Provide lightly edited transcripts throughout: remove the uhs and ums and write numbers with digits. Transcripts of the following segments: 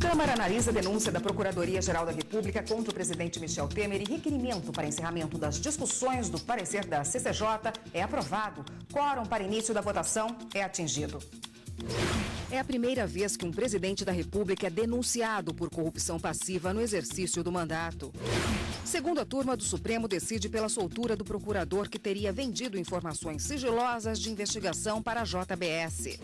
Câmara analisa a denúncia da Procuradoria-Geral da República contra o presidente Michel Temer e requerimento para encerramento das discussões do parecer da CCJ é aprovado. Quórum para início da votação é atingido. É a primeira vez que um presidente da República é denunciado por corrupção passiva no exercício do mandato. Segunda turma do Supremo decide pela soltura do procurador que teria vendido informações sigilosas de investigação para a JBS.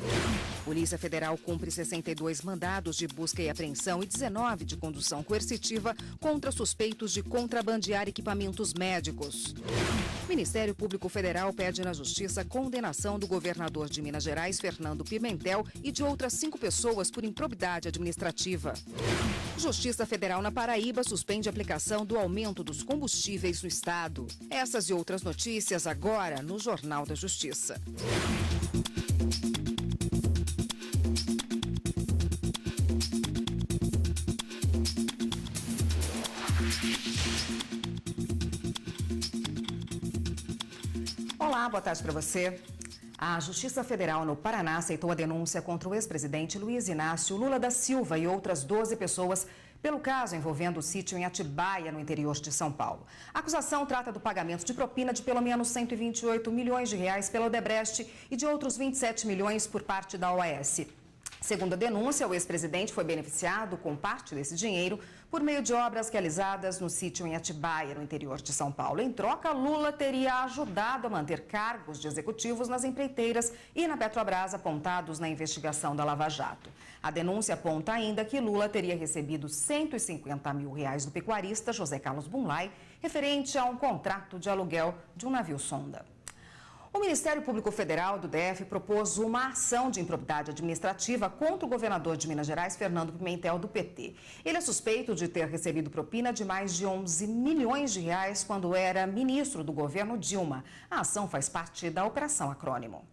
Polícia Federal cumpre 62 mandados de busca e apreensão e 19 de condução coercitiva contra suspeitos de contrabandear equipamentos médicos. Ministério Público Federal pede na Justiça condenação do governador de Minas Gerais, Fernando Pimentel, e de outras 5 pessoas por improbidade administrativa. Justiça Federal na Paraíba suspende a aplicação do aumento dos combustíveis no estado. Essas e outras notícias agora no Jornal da Justiça. Olá, boa tarde para você. A Justiça Federal no Paraná aceitou a denúncia contra o ex-presidente Luiz Inácio Lula da Silva e outras 12 pessoas pelo caso envolvendo o sítio em Atibaia, no interior de São Paulo. A acusação trata do pagamento de propina de pelo menos 128 milhões de reais pela Odebrecht e de outros 27 milhões por parte da OAS. Segundo a denúncia, o ex-presidente foi beneficiado com parte desse dinheiro por meio de obras realizadas no sítio em Atibaia, no interior de São Paulo. Em troca, Lula teria ajudado a manter cargos de executivos nas empreiteiras e na Petrobras apontados na investigação da Lava Jato. A denúncia aponta ainda que Lula teria recebido 150 mil reais do pecuarista José Carlos Bunlai, referente a um contrato de aluguel de um navio-sonda. O Ministério Público Federal do DF propôs uma ação de improbidade administrativa contra o governador de Minas Gerais, Fernando Pimentel, do PT. Ele é suspeito de ter recebido propina de mais de 11 milhões de reais quando era ministro do governo Dilma. A ação faz parte da Operação Acrônimo.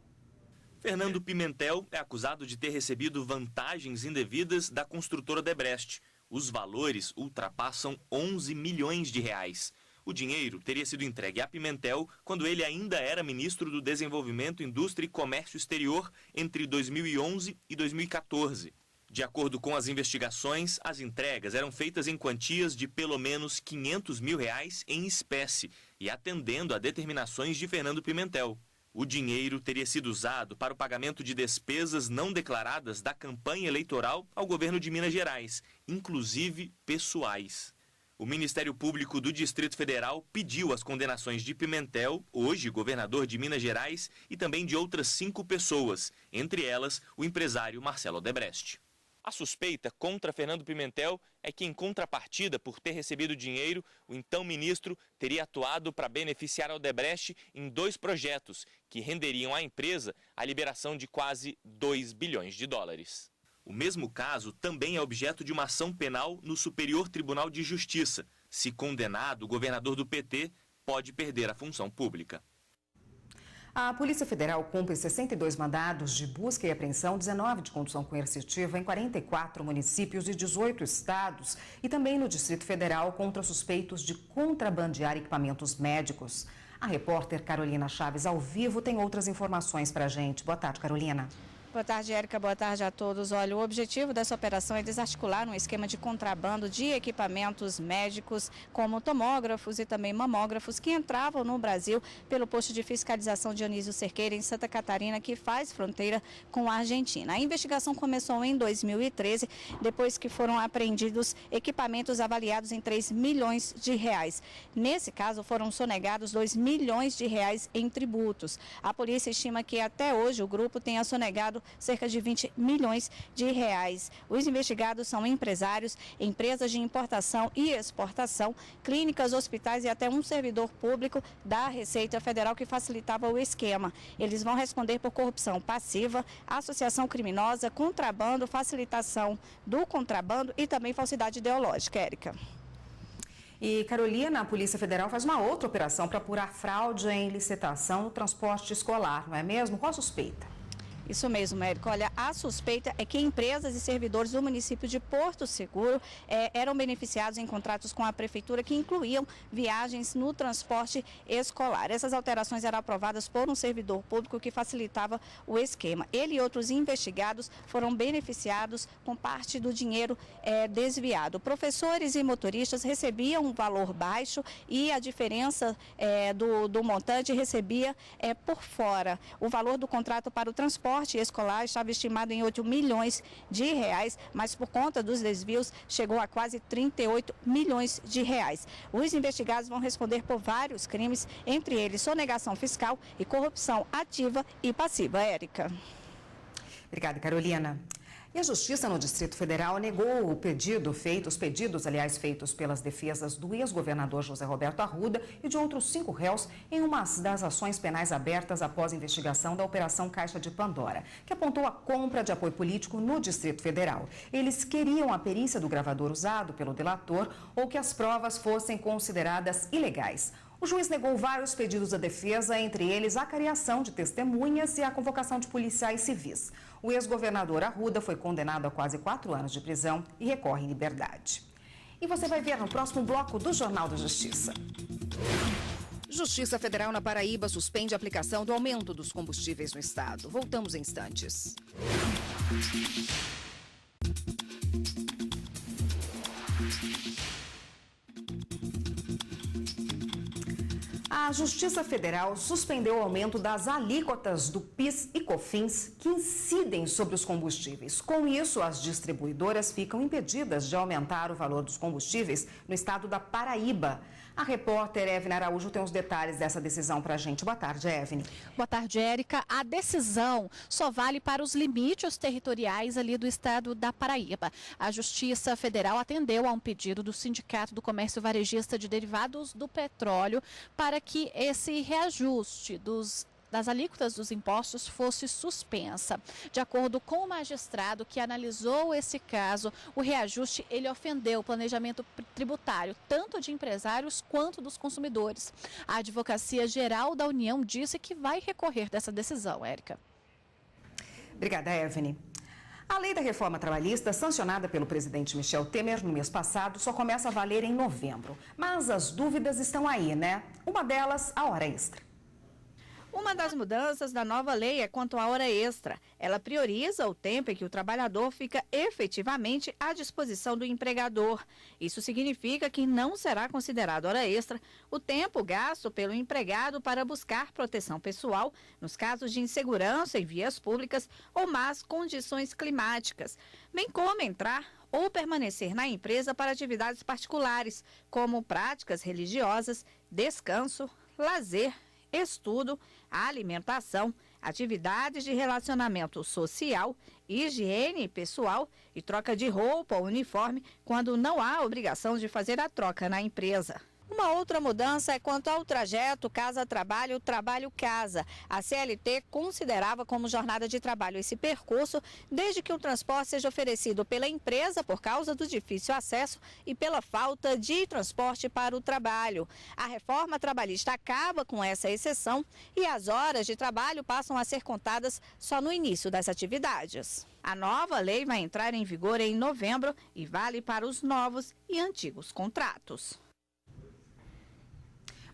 Fernando Pimentel é acusado de ter recebido vantagens indevidas da construtora Odebrecht. Os valores ultrapassam 11 milhões de reais. O dinheiro teria sido entregue a Pimentel quando ele ainda era ministro do Desenvolvimento, Indústria e Comércio Exterior entre 2011 e 2014. De acordo com as investigações, as entregas eram feitas em quantias de pelo menos 500 mil reais em espécie e atendendo a determinações de Fernando Pimentel. O dinheiro teria sido usado para o pagamento de despesas não declaradas da campanha eleitoral ao governo de Minas Gerais, inclusive pessoais. O Ministério Público do Distrito Federal pediu as condenações de Pimentel, hoje governador de Minas Gerais, e também de outras 5 pessoas, entre elas o empresário Marcelo Odebrecht. A suspeita contra Fernando Pimentel é que, em contrapartida por ter recebido dinheiro, o então ministro teria atuado para beneficiar a Odebrecht em 2 projetos que renderiam à empresa a liberação de quase 2 bilhões de dólares. O mesmo caso também é objeto de uma ação penal no Superior Tribunal de Justiça. Se condenado, o governador do PT pode perder a função pública. A Polícia Federal cumpre 62 mandados de busca e apreensão, 19 de condução coercitiva em 44 municípios de 18 estados e também no Distrito Federal contra suspeitos de contrabandear equipamentos médicos. A repórter Carolina Chaves, ao vivo, tem outras informações para a gente. Boa tarde, Carolina. Boa tarde, Érica. Boa tarde a todos. Olha, o objetivo dessa operação é desarticular um esquema de contrabando de equipamentos médicos, como tomógrafos e também mamógrafos, que entravam no Brasil pelo posto de fiscalização Dionísio Cerqueira, em Santa Catarina, que faz fronteira com a Argentina. A investigação começou em 2013, depois que foram apreendidos equipamentos avaliados em 3 milhões de reais. Nesse caso, foram sonegados 2 milhões de reais em tributos. A polícia estima que até hoje o grupo tenha sonegado cerca de 20 milhões de reais. Os investigados são empresários, empresas de importação e exportação, clínicas, hospitais e até um servidor público da Receita Federal que facilitava o esquema. Eles vão responder por corrupção passiva, associação criminosa, contrabando, facilitação do contrabando e também falsidade ideológica, Érica. E, Carolina, a Polícia Federal faz uma outra operação para apurar fraude em licitação no transporte escolar, não é mesmo? Qual a suspeita? Isso mesmo, Érico. Olha, a suspeita é que empresas e servidores do município de Porto Seguro eram beneficiados em contratos com a prefeitura que incluíam viagens no transporte escolar. Essas alterações eram aprovadas por um servidor público que facilitava o esquema. Ele e outros investigados foram beneficiados com parte do dinheiro desviado. Professores e motoristas recebiam um valor baixo e a diferença do montante recebia por fora. O valor do contrato para o transporte escolar estava estimado em 8 milhões de reais, mas por conta dos desvios chegou a quase 38 milhões de reais. Os investigados vão responder por vários crimes, entre eles sonegação fiscal e corrupção ativa e passiva. Érica. Obrigada, Carolina. E a Justiça no Distrito Federal negou os pedidos feitos pelas defesas do ex-governador José Roberto Arruda e de outros 5 réus em uma das ações penais abertas após a investigação da Operação Caixa de Pandora, que apontou a compra de apoio político no Distrito Federal. Eles queriam a perícia do gravador usado pelo delator ou que as provas fossem consideradas ilegais. O juiz negou vários pedidos da defesa, entre eles a cariação de testemunhas e a convocação de policiais civis. O ex-governador Arruda foi condenado a quase 4 anos de prisão e recorre em liberdade. E você vai ver no próximo bloco do Jornal da Justiça. Justiça Federal na Paraíba suspende a aplicação do aumento dos combustíveis no estado. Voltamos em instantes. A Justiça Federal suspendeu o aumento das alíquotas do PIS e COFINS que incidem sobre os combustíveis. Com isso, as distribuidoras ficam impedidas de aumentar o valor dos combustíveis no estado da Paraíba. A repórter Evne Araújo tem os detalhes dessa decisão para a gente. Boa tarde, Evne. Boa tarde, Érica. A decisão só vale para os limites territoriais ali do estado da Paraíba. A Justiça Federal atendeu a um pedido do Sindicato do Comércio Varejista de Derivados do Petróleo para que esse reajuste das alíquotas dos impostos fosse suspensa. De acordo com o magistrado que analisou esse caso, o reajuste ele ofendeu o planejamento tributário, tanto de empresários quanto dos consumidores. A Advocacia Geral da União disse que vai recorrer dessa decisão, Érica. Obrigada, Evne. A lei da reforma trabalhista, sancionada pelo presidente Michel Temer no mês passado, só começa a valer em novembro. Mas as dúvidas estão aí, né? Uma delas, a hora extra. Uma das mudanças da nova lei é quanto à hora extra. Ela prioriza o tempo em que o trabalhador fica efetivamente à disposição do empregador. Isso significa que não será considerado hora extra o tempo gasto pelo empregado para buscar proteção pessoal nos casos de insegurança em vias públicas ou más condições climáticas, bem como entrar ou permanecer na empresa para atividades particulares, como práticas religiosas, descanso, lazer, estudo, alimentação, atividades de relacionamento social, higiene pessoal e troca de roupa ou uniforme quando não há obrigação de fazer a troca na empresa. Uma outra mudança é quanto ao trajeto casa-trabalho, trabalho-casa. A CLT considerava como jornada de trabalho esse percurso, desde que o transporte seja oferecido pela empresa por causa do difícil acesso e pela falta de transporte para o trabalho. A reforma trabalhista acaba com essa exceção e as horas de trabalho passam a ser contadas só no início das atividades. A nova lei vai entrar em vigor em novembro e vale para os novos e antigos contratos.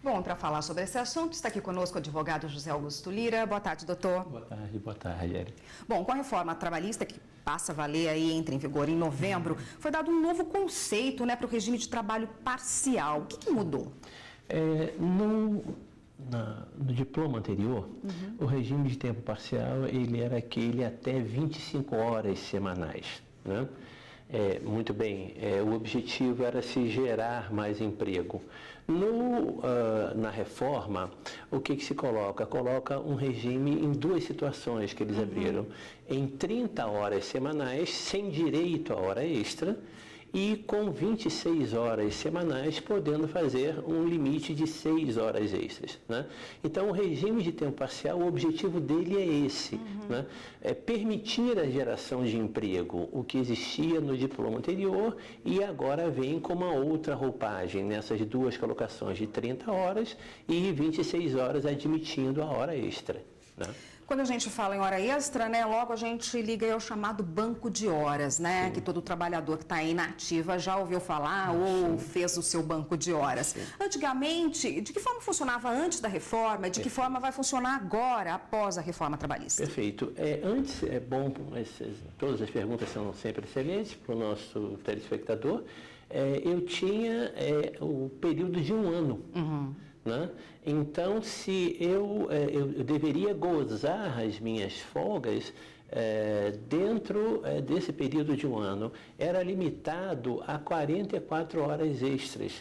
Bom, para falar sobre esse assunto, está aqui conosco o advogado José Augusto Lira. Boa tarde, doutor. Boa tarde, Érica. Bom, com a reforma trabalhista, que passa a valer aí, entra em vigor em novembro, foi dado um novo conceito, né, para o regime de trabalho parcial. O que mudou? No diploma anterior, o regime de tempo parcial, ele era aquele até 25 horas semanais, né? Muito bem, o objetivo era se gerar mais emprego. Na reforma, o que se coloca? Coloca um regime em 2 situações que eles abriram. Em 30 horas semanais, sem direito a hora extra, e com 26 horas semanais, podendo fazer um limite de 6 horas extras, né? Então, o regime de tempo parcial, o objetivo dele é esse, né? É permitir a geração de emprego, o que existia no diploma anterior, e agora vem com uma outra roupagem, nessas 2 colocações de 30 horas e 26 horas admitindo a hora extra, né? Quando a gente fala em hora extra, né, logo a gente liga ao chamado banco de horas, né, que todo trabalhador que está aí na ativa já ouviu falar ou fez o seu banco de horas. Antigamente, de que forma funcionava antes da reforma? De que forma vai funcionar agora, após a reforma trabalhista? Perfeito. Antes, é bom, todas as perguntas são sempre excelentes para o nosso telespectador. Eu tinha o período de 1 ano. Né? Então, se eu deveria gozar as minhas folgas dentro desse período de 1 ano, era limitado a 44 horas extras,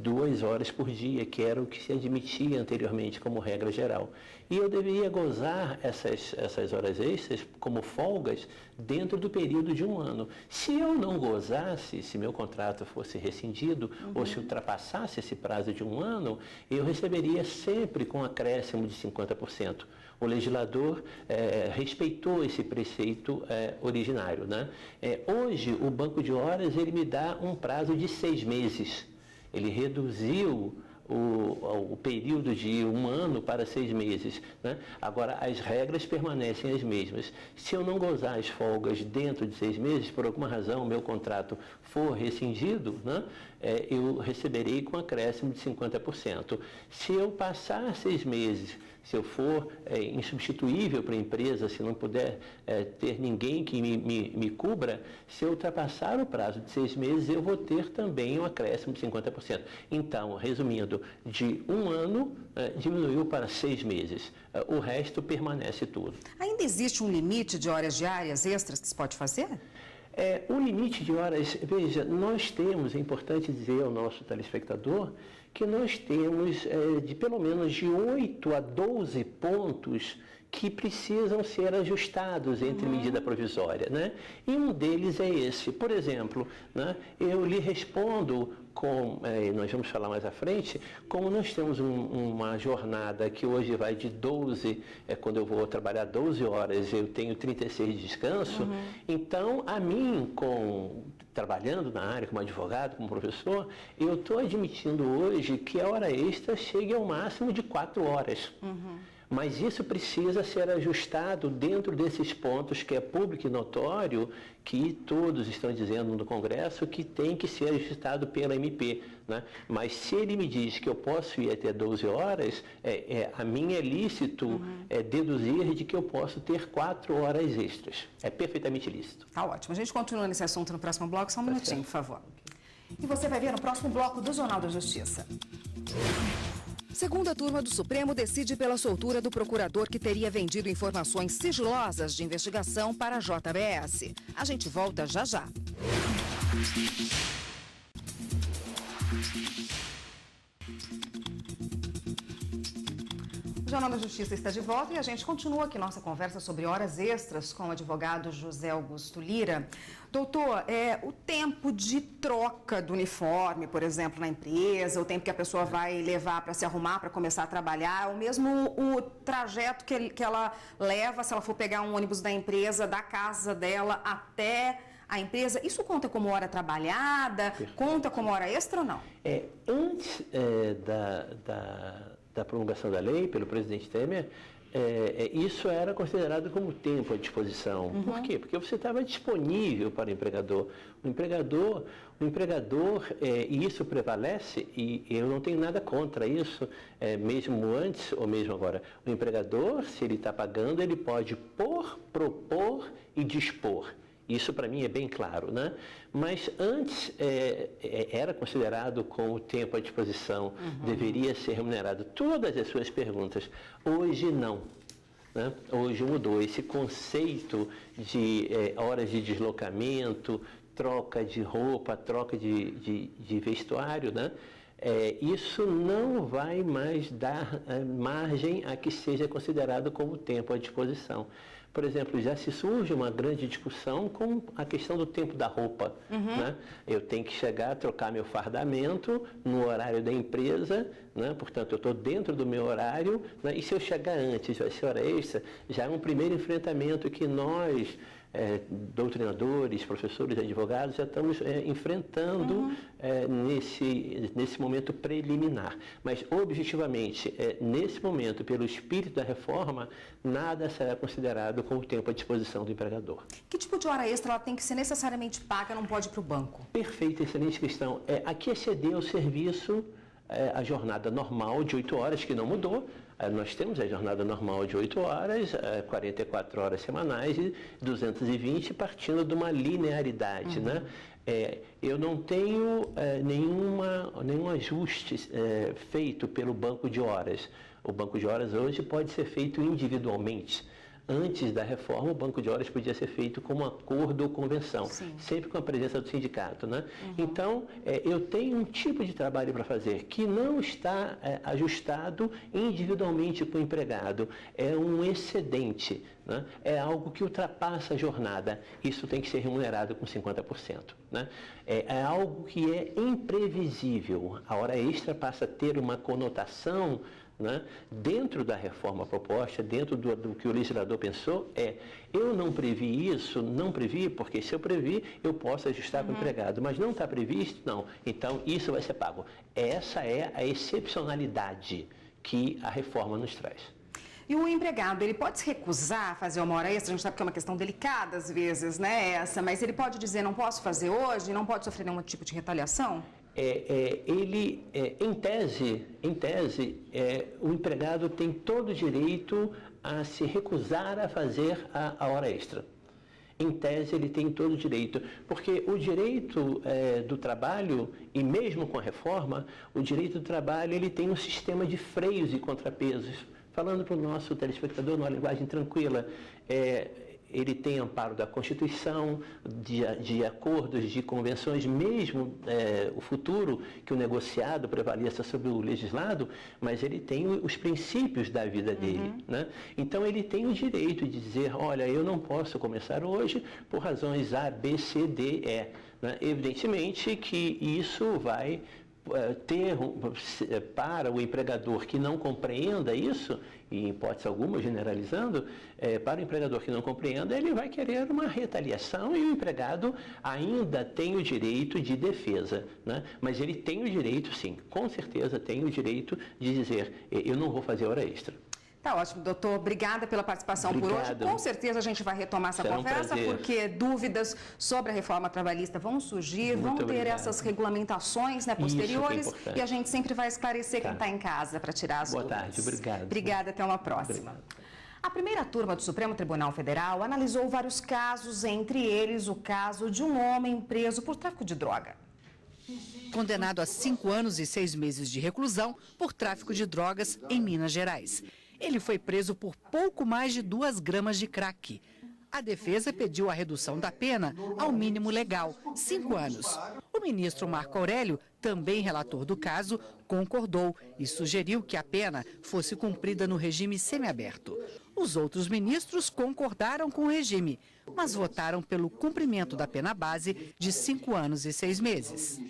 2 horas por dia, que era o que se admitia anteriormente como regra geral. E eu deveria gozar essas horas extras como folgas dentro do período de 1 ano. Se eu não gozasse, se meu contrato fosse rescindido ou se ultrapassasse esse prazo de 1 ano, eu receberia sempre com acréscimo de 50%. O legislador respeitou esse preceito originário, né? Hoje, o banco de horas ele me dá um prazo de 6 meses. Ele reduziu o período de 1 ano para 6 meses. Né? Agora, as regras permanecem as mesmas. Se eu não gozar as folgas dentro de 6 meses, por alguma razão o meu contrato for rescindido, né? Eu receberei com acréscimo de 50%. Se eu passar 6 meses, se eu for insubstituível para a empresa, se não puder ter ninguém que me cubra, se eu ultrapassar o prazo de 6 meses, eu vou ter também um acréscimo de 50%. Então, resumindo, de 1 ano diminuiu para 6 meses. O resto permanece tudo. Ainda existe um limite de horas diárias extras que se pode fazer? O limite de horas, veja, nós temos, é importante dizer ao nosso telespectador, que nós temos de pelo menos de 8 a 12 pontos que precisam ser ajustados entre medida provisória, né? E um deles é esse. Por exemplo, né, eu lhe respondo com, nós vamos falar mais à frente, como nós temos uma jornada que hoje vai de 12, quando eu vou trabalhar 12 horas, eu tenho 36 de descanso, então a mim, trabalhando na área como advogado, como professor, eu estou admitindo hoje que a hora extra chegue ao máximo de 4 horas. Mas isso precisa ser ajustado dentro desses pontos que é público e notório, que todos estão dizendo no Congresso que tem que ser ajustado pela MP. Né? Mas se ele me diz que eu posso ir até 12 horas, a mim é lícito deduzir de que eu posso ter 4 horas extras. É perfeitamente lícito. Tá ótimo. A gente continua nesse assunto no próximo bloco. Só um minutinho, por favor. E você vai ver no próximo bloco do Jornal da Justiça. Segunda turma do Supremo decide pela soltura do procurador que teria vendido informações sigilosas de investigação para a JBS. A gente volta já já. O Jornal da Justiça está de volta e a gente continua aqui nossa conversa sobre horas extras com o advogado José Augusto Lira. Doutor, o tempo de troca do uniforme, por exemplo, na empresa, o tempo que a pessoa vai levar para se arrumar, para começar a trabalhar, ou mesmo o trajeto que ela leva, se ela for pegar um ônibus da empresa, da casa dela até a empresa, isso conta como hora trabalhada? Perfeito. Conta como hora extra ou não? Antes da promulgação da lei pelo presidente Temer, isso era considerado como tempo à disposição. Por quê? Porque você estava disponível para o empregador. O empregador, e isso prevalece, e eu não tenho nada contra isso, mesmo antes ou mesmo agora. O empregador, se ele está pagando, ele pode propor e dispor. Isso para mim é bem claro, né? Mas antes era considerado como tempo à disposição, deveria ser remunerado. Todas as suas perguntas. Hoje não. Né? Hoje mudou esse conceito de horas de deslocamento, troca de roupa, troca de vestuário, né? Isso não vai mais dar margem a que seja considerado como tempo à disposição. Por exemplo, já se surge uma grande discussão com a questão do tempo da roupa. Né? Eu tenho que chegar a trocar meu fardamento no horário da empresa, né? Portanto, eu estou dentro do meu horário, né? E se eu chegar antes, vai ser hora extra, já é um primeiro enfrentamento que nós, doutrinadores, professores, advogados, já estamos enfrentando nesse momento preliminar. Mas, objetivamente, nesse momento, pelo espírito da reforma, nada será considerado como tempo à disposição do empregador. Que tipo de hora extra ela tem que ser necessariamente paga, não pode ir para o banco? Perfeito, excelente questão. Aqui exceder o serviço, a jornada normal de 8 horas, que não mudou. Nós temos a jornada normal de 8 horas, 44 horas semanais e 220, partindo de uma linearidade, né? Eu não tenho nenhum ajuste feito pelo banco de horas. O banco de horas hoje pode ser feito individualmente. Antes da reforma, o banco de horas podia ser feito como acordo ou convenção, sempre com a presença do sindicato, né? Então, eu tenho um tipo de trabalho para fazer que não está ajustado individualmente para o empregado. É um excedente, né? É algo que ultrapassa a jornada. Isso tem que ser remunerado com 50%. Né? É algo que é imprevisível. A hora extra passa a ter uma conotação, né? Dentro da reforma proposta, dentro do que o legislador pensou, eu não previ isso, não previ, porque se eu previ, eu posso ajustar com o empregado, mas não está previsto, não. Então, isso vai ser pago. Essa é a excepcionalidade que a reforma nos traz. E o empregado, ele pode se recusar a fazer uma hora extra? A gente sabe que é uma questão delicada às vezes, né, mas ele pode dizer, não posso fazer hoje, não pode sofrer nenhum tipo de retaliação? Em tese, o empregado tem todo o direito a se recusar a fazer a hora extra. Em tese, ele tem todo o direito, porque o direito do trabalho, e mesmo com a reforma, o direito do trabalho ele tem um sistema de freios e contrapesos. Falando para o nosso telespectador numa linguagem tranquila, ele tem amparo da Constituição, de acordos, de convenções, mesmo o futuro, que o negociado prevaleça sobre o legislado, mas ele tem os princípios da vida dele. Né? Então, ele tem o direito de dizer, olha, eu não posso começar hoje por razões A, B, C, D, E. Né? Evidentemente que isso vai para o empregador que não compreenda isso, e em hipótese alguma, generalizando, para o empregador que não compreenda, ele vai querer uma retaliação e o empregado ainda tem o direito de defesa, né? Mas ele tem o direito, sim, com certeza tem o direito de dizer, eu não vou fazer hora extra. Tá ótimo, doutor. Obrigada pela participação por hoje. Com certeza a gente vai retomar essa conversa, porque dúvidas sobre a reforma trabalhista vão surgir, vão ter essas regulamentações, né, posteriores, e a gente sempre vai esclarecer quem está em casa para tirar as dúvidas. Boa tarde, obrigado. Obrigada, até uma próxima. Obrigado. A primeira turma do Supremo Tribunal Federal analisou vários casos, entre eles o caso de um homem preso por tráfico de droga. Condenado a 5 anos e 6 meses de reclusão por tráfico de drogas em Minas Gerais. Ele foi preso por pouco mais de 2 gramas de crack. A defesa pediu a redução da pena ao mínimo legal, 5 anos. O ministro Marco Aurélio, também relator do caso, concordou e sugeriu que a pena fosse cumprida no regime semiaberto. Os outros ministros concordaram com o regime, mas votaram pelo cumprimento da pena base de 5 anos e 6 meses.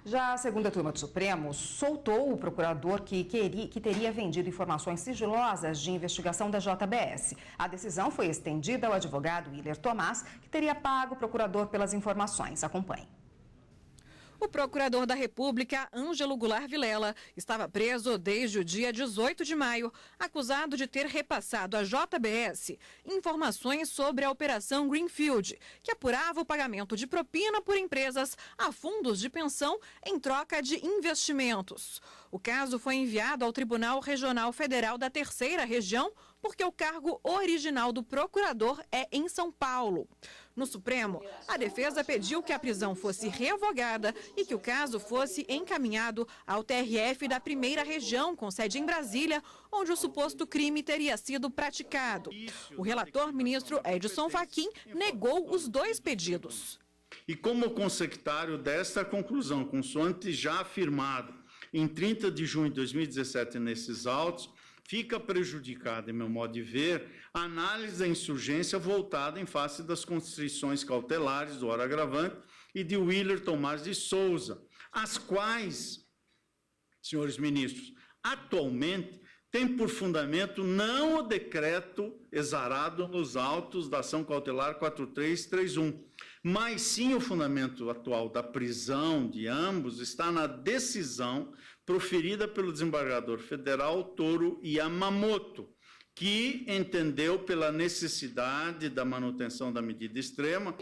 Já a segunda turma do Supremo soltou o procurador que teria vendido informações sigilosas de investigação da JBS. A decisão foi estendida ao advogado Willer Tomás, que teria pago o procurador pelas informações. Acompanhe. O procurador da República, Ângelo Goulart Vilela, estava preso desde o dia 18 de maio, acusado de ter repassado à JBS informações sobre a Operação Greenfield, que apurava o pagamento de propina por empresas a fundos de pensão em troca de investimentos. O caso foi enviado ao Tribunal Regional Federal da Terceira Região, porque o cargo original do procurador é em São Paulo. No Supremo, a defesa pediu que a prisão fosse revogada e que o caso fosse encaminhado ao TRF da Primeira Região, com sede em Brasília, onde o suposto crime teria sido praticado. O relator, ministro Edson Fachin, negou os 2 pedidos. E como consectário desta conclusão, consoante já afirmado em 30 de junho de 2017 nesses autos, fica prejudicada, em meu modo de ver, a análise da insurgência voltada em face das constrições cautelares do ora agravante e de Willer Tomás de Souza, as quais, senhores ministros, atualmente tem por fundamento não o decreto exarado nos autos da ação cautelar 4331, mas sim o fundamento atual da prisão de ambos está na decisão proferida pelo desembargador federal Toru Yamamoto, que entendeu pela necessidade da manutenção da medida extrema.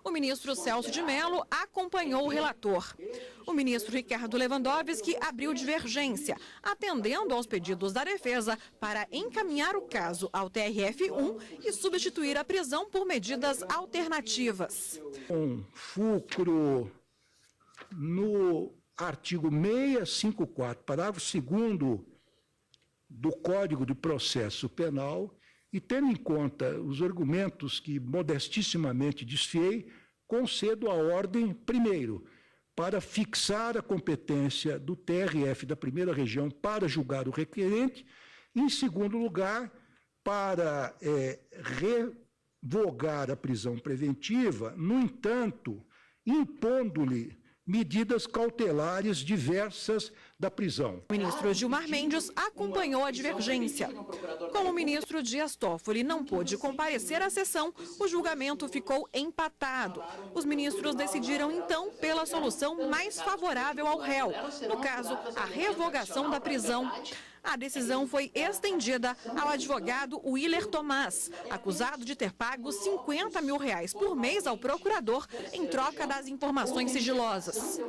O ministro Celso de Mello acompanhou o relator. O ministro Ricardo Lewandowski abriu divergência, atendendo aos pedidos da defesa para encaminhar o caso ao TRF1 e substituir a prisão por medidas alternativas. Fulcro no artigo 654, parágrafo 2º do Código de Processo Penal, e tendo em conta os argumentos que modestissimamente desfiei, concedo a ordem, primeiro, para fixar a competência do TRF da primeira região para julgar o requerente, e, em segundo lugar, para revogar a prisão preventiva, no entanto, impondo-lhe medidas cautelares diversas da prisão. O ministro Gilmar Mendes acompanhou a divergência. Como o ministro Dias Toffoli não pôde comparecer à sessão, o julgamento ficou empatado. Os ministros decidiram, então, pela solução mais favorável ao réu, no caso, a revogação da prisão. A decisão foi estendida ao advogado Willer Tomás, acusado de ter pago R$50 mil por mês ao procurador em troca das informações sigilosas.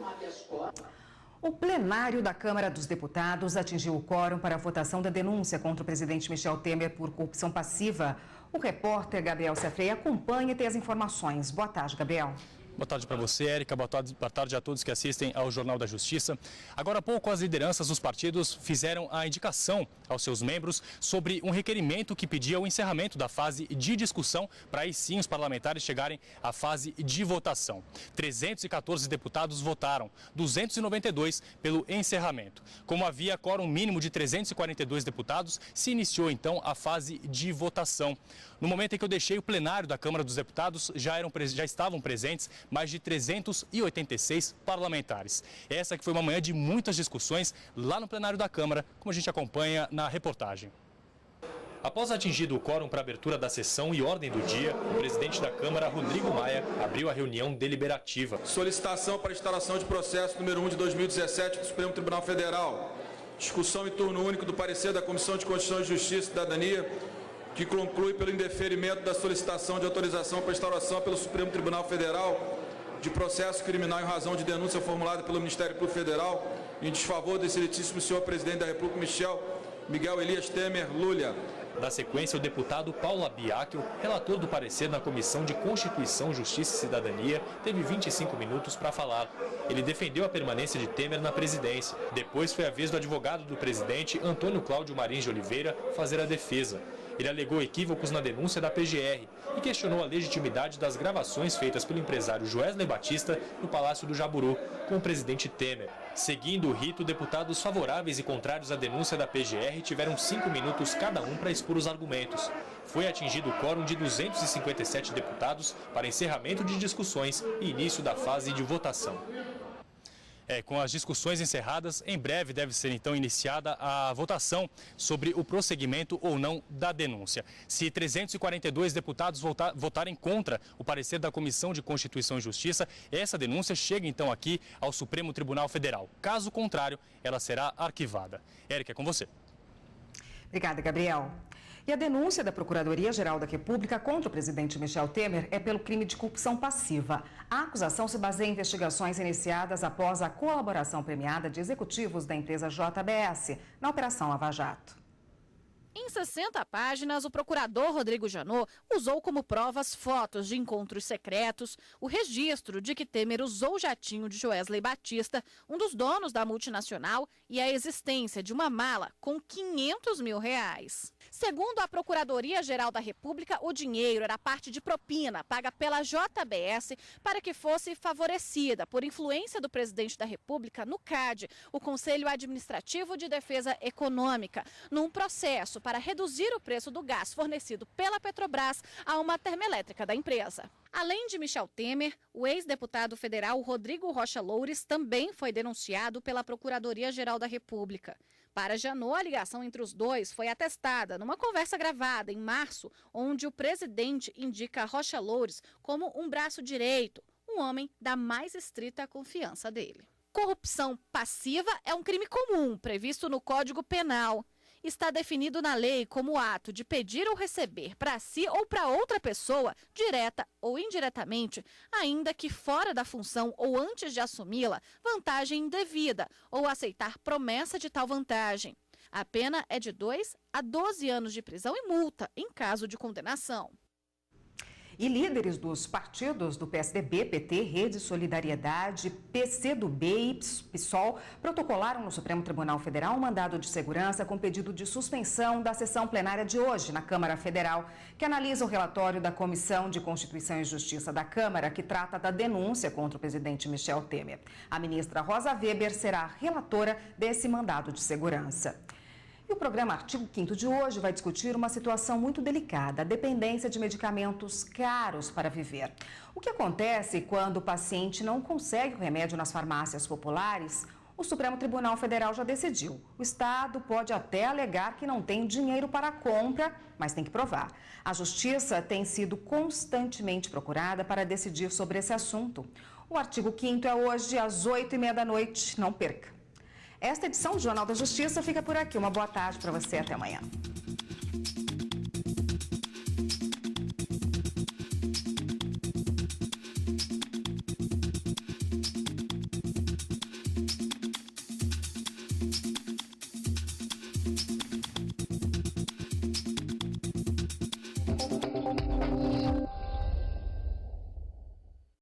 O plenário da Câmara dos Deputados atingiu o quórum para a votação da denúncia contra o presidente Michel Temer por corrupção passiva. O repórter Gabriel Sefrey acompanha e tem as informações. Boa tarde, Gabriel. Boa tarde para você, Érica. Boa tarde a todos que assistem ao Jornal da Justiça. Agora há pouco, as lideranças dos partidos fizeram a indicação aos seus membros sobre um requerimento que pedia o encerramento da fase de discussão para aí sim os parlamentares chegarem à fase de votação. 314 deputados votaram, 292 pelo encerramento. Como havia quórum mínimo de 342 deputados, se iniciou então a fase de votação. No momento em que eu deixei o plenário da Câmara dos Deputados, já estavam presentes mais de 386 parlamentares. Essa que foi uma manhã de muitas discussões lá no plenário da Câmara, como a gente acompanha na reportagem. Após atingido o quórum para a abertura da sessão e ordem do dia, o presidente da Câmara, Rodrigo Maia, abriu a reunião deliberativa. Solicitação para instalação de processo número 1 de 2017 do Supremo Tribunal Federal. Discussão em turno único do parecer da Comissão de Constituição e Justiça e Cidadania, que conclui pelo indeferimento da solicitação de autorização para instauração pelo Supremo Tribunal Federal de processo criminal em razão de denúncia formulada pelo Ministério Público Federal em desfavor do excelentíssimo senhor presidente da República, Miguel Elias Temer Lula. Na sequência, o deputado Paulo Abiacchio, relator do parecer na Comissão de Constituição, Justiça e Cidadania, teve 25 minutos para falar. Ele defendeu a permanência de Temer na presidência. Depois foi a vez do advogado do presidente, Antônio Cláudio Marins de Oliveira, fazer a defesa. Ele alegou equívocos na denúncia da PGR e questionou a legitimidade das gravações feitas pelo empresário Joesley Batista no Palácio do Jaburu com o presidente Temer. Seguindo o rito, deputados favoráveis e contrários à denúncia da PGR tiveram 5 minutos cada um para expor os argumentos. Foi atingido o quórum de 257 deputados para encerramento de discussões e início da fase de votação. Com as discussões encerradas, em breve deve ser então iniciada a votação sobre o prosseguimento ou não da denúncia. Se 342 deputados votarem contra o parecer da Comissão de Constituição e Justiça, essa denúncia chega então aqui ao Supremo Tribunal Federal. Caso contrário, ela será arquivada. Érica, é com você. Obrigada, Gabriel. E a denúncia da Procuradoria-Geral da República contra o presidente Michel Temer é pelo crime de corrupção passiva. A acusação se baseia em investigações iniciadas após a colaboração premiada de executivos da empresa JBS na Operação Lava Jato. Em 60 páginas, o procurador Rodrigo Janot usou como provas fotos de encontros secretos, o registro de que Temer usou o jatinho de Joesley Batista, um dos donos da multinacional, e a existência de uma mala com R$500 mil. Segundo a Procuradoria-Geral da República, o dinheiro era parte de propina paga pela JBS para que fosse favorecida por influência do presidente da República no CAD, o Conselho Administrativo de Defesa Econômica, num processo para reduzir o preço do gás fornecido pela Petrobras a uma termoelétrica da empresa. Além de Michel Temer, o ex-deputado federal Rodrigo Rocha Loures também foi denunciado pela Procuradoria-Geral da República. Para Janot, a ligação entre os dois foi atestada numa conversa gravada em março, onde o presidente indica Rocha Loures como um braço direito, um homem da mais estrita confiança dele. Corrupção passiva é um crime comum, previsto no Código Penal. Está definido na lei como o ato de pedir ou receber para si ou para outra pessoa, direta ou indiretamente, ainda que fora da função ou antes de assumi-la, vantagem indevida ou aceitar promessa de tal vantagem. A pena é de 2 a 12 anos de prisão e multa em caso de condenação. E líderes dos partidos do PSDB, PT, Rede Solidariedade, PCdoB e PSOL protocolaram no Supremo Tribunal Federal um mandado de segurança com pedido de suspensão da sessão plenária de hoje na Câmara Federal, que analisa o relatório da Comissão de Constituição e Justiça da Câmara, que trata da denúncia contra o presidente Michel Temer. A ministra Rosa Weber será a relatora desse mandado de segurança. E o programa Artigo 5º de hoje vai discutir uma situação muito delicada, a dependência de medicamentos caros para viver. O que acontece quando o paciente não consegue o remédio nas farmácias populares? O Supremo Tribunal Federal já decidiu. O Estado pode até alegar que não tem dinheiro para a compra, mas tem que provar. A Justiça tem sido constantemente procurada para decidir sobre esse assunto. O Artigo 5º é hoje às 8h30 da noite. Não perca. Esta edição do Jornal da Justiça fica por aqui. Uma boa tarde para você. Até amanhã.